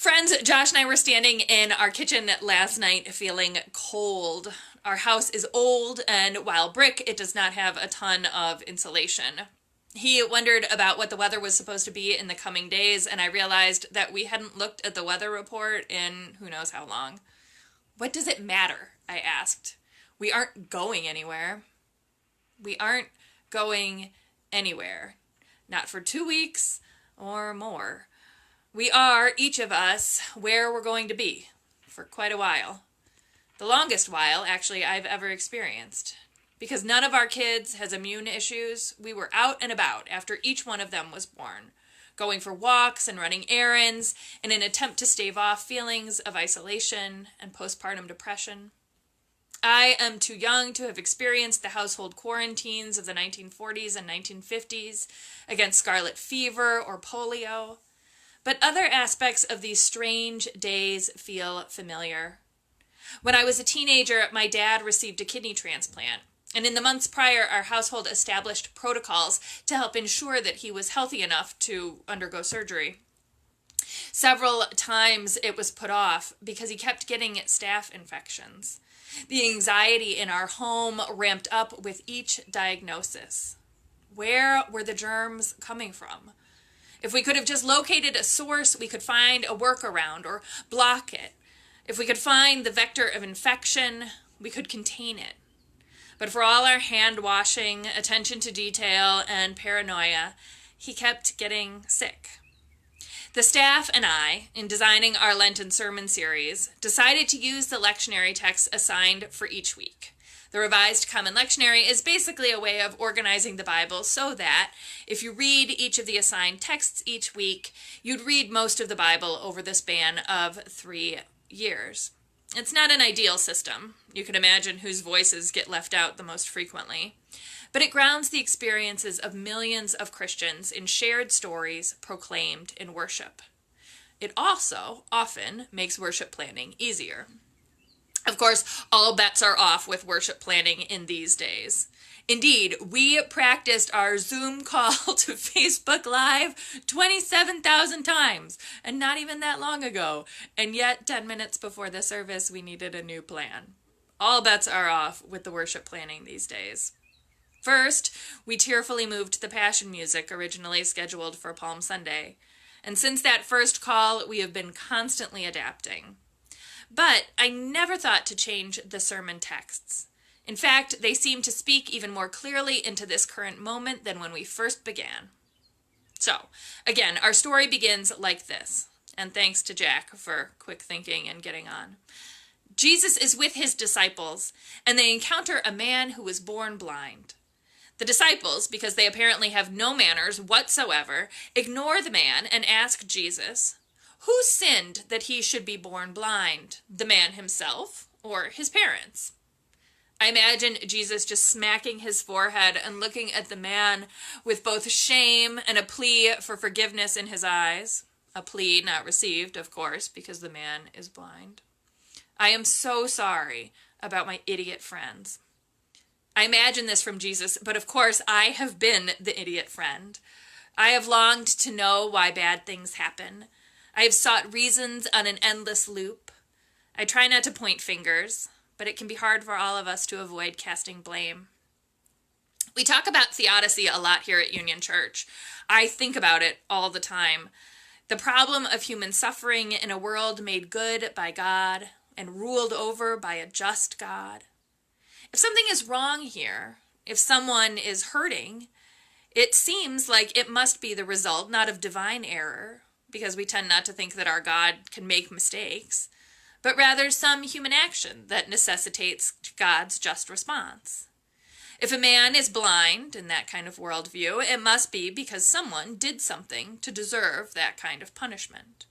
Friends, Josh and I were standing in our kitchen last night feeling cold. Our house is old, and while brick, it does not have a ton of insulation. He wondered about what the weather was supposed to be in the coming days, and I realized that we hadn't looked at the weather report in who knows how long. What does it matter? I asked. We aren't going anywhere. We aren't going anywhere. Not for 2 weeks or more. We are, each of us, where we're going to be for quite a while. The longest while, actually, I've ever experienced. Because none of our kids has immune issues, we were out and about after each one of them was born, going for walks and running errands in an attempt to stave off feelings of isolation and postpartum depression. I am too young to have experienced the household quarantines of the 1940s and 1950s against scarlet fever or polio. But other aspects of these strange days feel familiar. When I was a teenager, my dad received a kidney transplant, and in the months prior, our household established protocols to help ensure that he was healthy enough to undergo surgery. Several times it was put off because he kept getting staph infections. The anxiety in our home ramped up with each diagnosis. Where were the germs coming from? If we could have just located a source, we could find a workaround or block it. If we could find the vector of infection, we could contain it. But for all our hand washing, attention to detail, and paranoia, he kept getting sick. The staff and I, in designing our Lenten sermon series, decided to use the lectionary text assigned for each week. The Revised Common Lectionary is basically a way of organizing the Bible so that if you read each of the assigned texts each week, you'd read most of the Bible over the span of 3 years. It's not an ideal system. You can imagine whose voices get left out the most frequently. But it grounds the experiences of millions of Christians in shared stories proclaimed in worship. It also often makes worship planning easier. Of course, all bets are off with worship planning in these days. Indeed, we practiced our Zoom call to Facebook Live 27,000 times, and not even that long ago. And yet, 10 minutes before the service, we needed a new plan. All bets are off with the worship planning these days. First, we tearfully moved the Passion music originally scheduled for Palm Sunday. And since that first call, we have been constantly adapting. But I never thought to change the sermon texts. In fact, they seem to speak even more clearly into this current moment than when we first began. So, again, our story begins like this. And thanks to Jack for quick thinking and getting on. Jesus is with his disciples, and they encounter a man who was born blind. The disciples, because they apparently have no manners whatsoever, ignore the man and ask Jesus, who sinned that he should be born blind, the man himself or his parents? I imagine Jesus just smacking his forehead and looking at the man with both shame and a plea for forgiveness in his eyes. A plea not received, of course, because the man is blind. I am so sorry about my idiot friends. I imagine this from Jesus, but of course I have been the idiot friend. I have longed to know why bad things happen. I have sought reasons on an endless loop. I try not to point fingers, but it can be hard for all of us to avoid casting blame. We talk about theodicy a lot here at Union Church. I think about it all the time. The problem of human suffering in a world made good by God and ruled over by a just God. If something is wrong here, if someone is hurting, it seems like it must be the result not of divine error, because we tend not to think that our God can make mistakes, but rather some human action that necessitates God's just response. If a man is blind in that kind of worldview, it must be because someone did something to deserve that kind of punishment.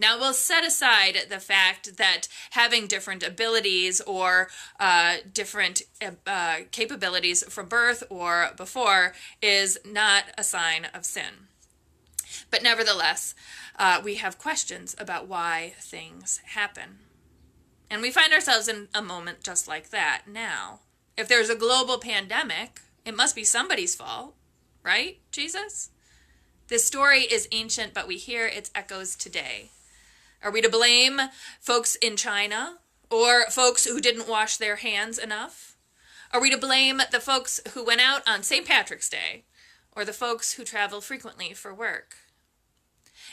Now, we'll set aside the fact that having different abilities or different capabilities from birth or before is not a sign of sin. But nevertheless, we have questions about why things happen. And we find ourselves in a moment just like that now. If there's a global pandemic, it must be somebody's fault, right, Jesus? This story is ancient, but we hear its echoes today. Are we to blame folks in China or folks who didn't wash their hands enough? Are we to blame the folks who went out on St. Patrick's Day or the folks who travel frequently for work?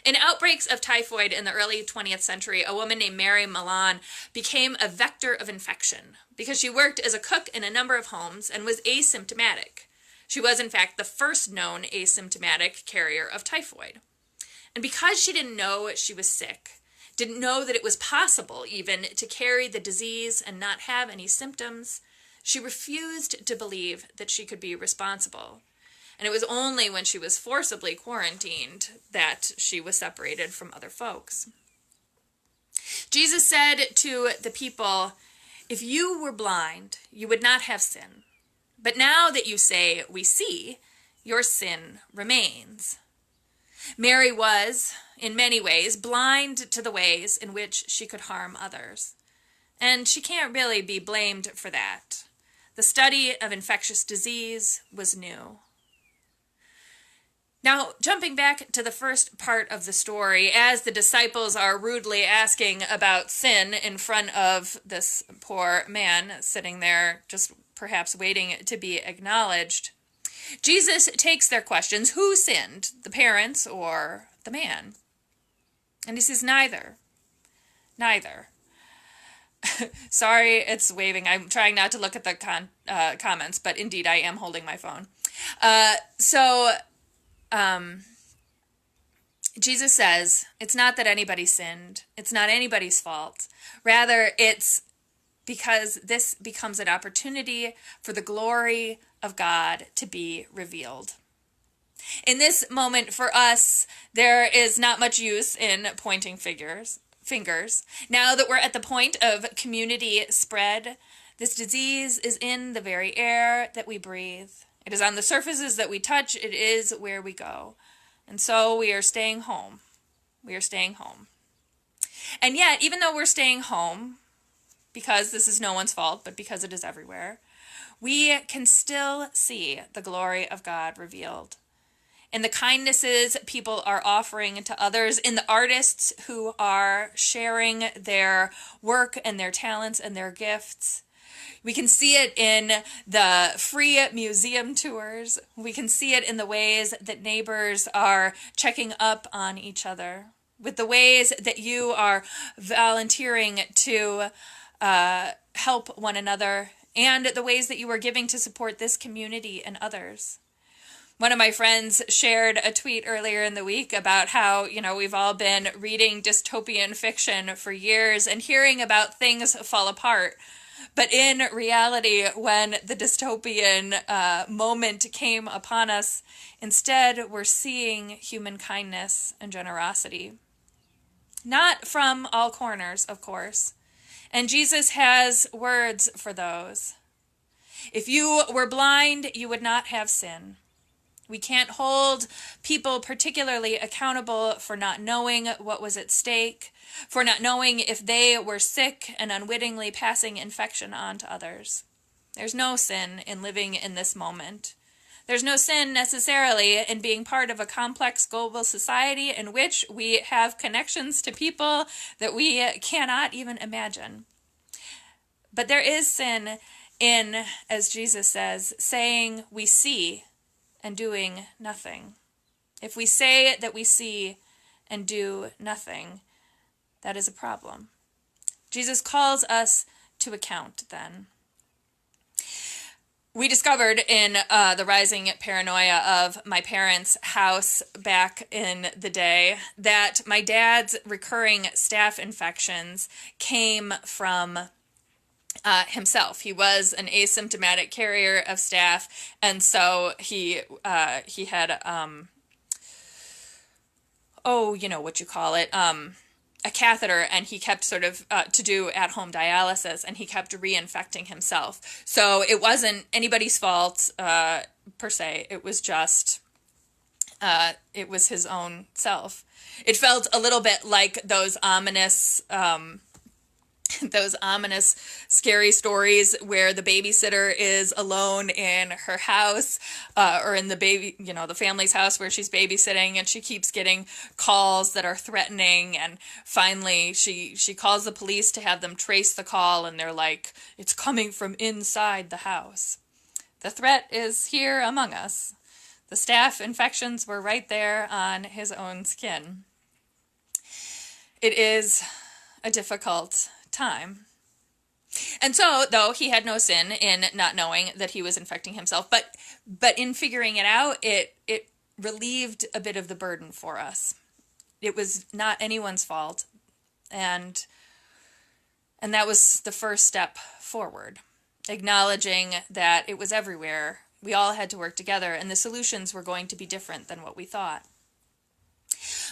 In outbreaks of typhoid in the early 20th century, a woman named Mary Milan became a vector of infection because she worked as a cook in a number of homes and was asymptomatic. She was, in fact, the first known asymptomatic carrier of typhoid. And because she didn't know she was sick, didn't know that it was possible even to carry the disease and not have any symptoms, she refused to believe that she could be responsible. And it was only when she was forcibly quarantined that she was separated from other folks. Jesus said to the people, "If you were blind, you would not have sin. But now that you say, 'We see,' your sin remains." Mary was, in many ways, blind to the ways in which she could harm others. And she can't really be blamed for that. The study of infectious disease was new. Now, jumping back to the first part of the story, as the disciples are rudely asking about sin in front of this poor man sitting there, just perhaps waiting to be acknowledged, Jesus takes their questions. Who sinned, the parents or the man? And he says, neither. Neither. Sorry, it's waving. I'm trying not to look at the comments, but indeed I am holding my phone. Jesus says, it's not that anybody sinned. It's not anybody's fault. Rather, it's because this becomes an opportunity for the glory of God to be revealed. In this moment for us, there is not much use in pointing fingers. Now that we're at the point of community spread, this disease is in the very air that we breathe. It is on the surfaces that we touch. It is where we go. And so we are staying home. We are staying home. And yet, even though we're staying home, because this is no one's fault, but because it is everywhere, we can still see the glory of God revealed. In the kindnesses people are offering to others, in the artists who are sharing their work and their talents and their gifts. We can see it in the free museum tours. We can see it in the ways that neighbors are checking up on each other, with the ways that you are volunteering to help one another, and the ways that you are giving to support this community and others. One of my friends shared a tweet earlier in the week about how, we've all been reading dystopian fiction for years and hearing about things fall apart. But in reality, when the dystopian moment came upon us, instead we're seeing human kindness and generosity. Not from all corners, of course. And Jesus has words for those. If you were blind, you would not have sin. We can't hold people particularly accountable for not knowing what was at stake, for not knowing if they were sick and unwittingly passing infection on to others. There's no sin in living in this moment. There's no sin necessarily in being part of a complex global society in which we have connections to people that we cannot even imagine. But there is sin in, as Jesus says, saying we see and doing nothing. If we say that we see and do nothing, that is a problem. Jesus calls us to account then. We discovered in the rising paranoia of my parents' house back in the day that my dad's recurring staph infections came from himself. He was an asymptomatic carrier of staph, and so he had a catheter, and he kept sort of to do at-home dialysis, and he kept reinfecting himself. So it wasn't anybody's fault per se. It was just it was his own self. It felt a little bit like those ominous those ominous, scary stories where the babysitter is alone in her house, or in the family's house where she's babysitting, and she keeps getting calls that are threatening, and finally she calls the police to have them trace the call, and they're like, it's coming from inside the house. The threat is here among us. The staph infections were right there on his own skin. It is a difficult time. And so, though he had no sin in not knowing that he was infecting himself, but in figuring it out, it relieved a bit of the burden for us. It was not anyone's fault, and that was the first step forward, acknowledging that it was everywhere. We all had to work together, and the solutions were going to be different than what we thought.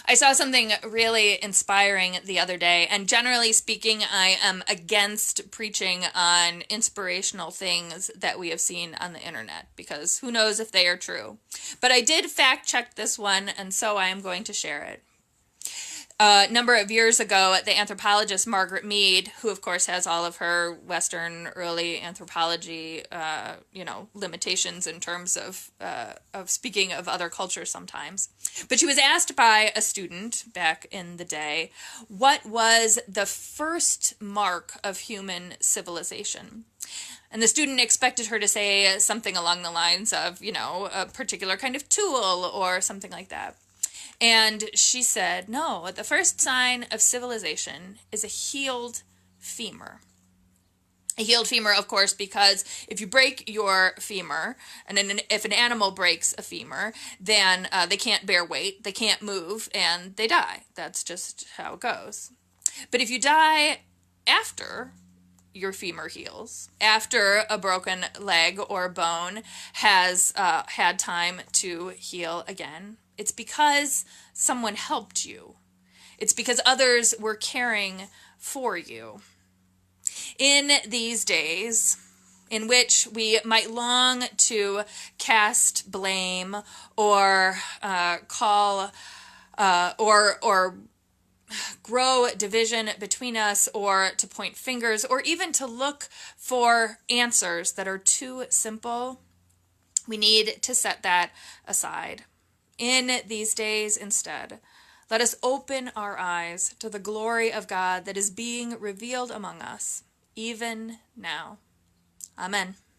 I saw something really inspiring the other day, and generally speaking, I am against preaching on inspirational things that we have seen on the internet, because who knows if they are true. But I did fact check this one, and so I am going to share it. A number of years ago, the anthropologist Margaret Mead, who of course has all of her Western early anthropology, limitations in terms of speaking of other cultures sometimes, but she was asked by a student back in the day, what was the first mark of human civilization? And the student expected her to say something along the lines of, a particular kind of tool or something like that. And she said, no, the first sign of civilization is a healed femur. A healed femur, of course, because if you break your femur, and then if an animal breaks a femur, then they can't bear weight, they can't move, and they die. That's just how it goes. But if you die after your femur heals, after a broken leg or bone has had time to heal again, it's because someone helped you. It's because others were caring for you. In these days, in which we might long to cast blame or call or grow division between us, or to point fingers, or even to look for answers that are too simple, we need to set that aside. In these days, instead, let us open our eyes to the glory of God that is being revealed among us, even now. Amen.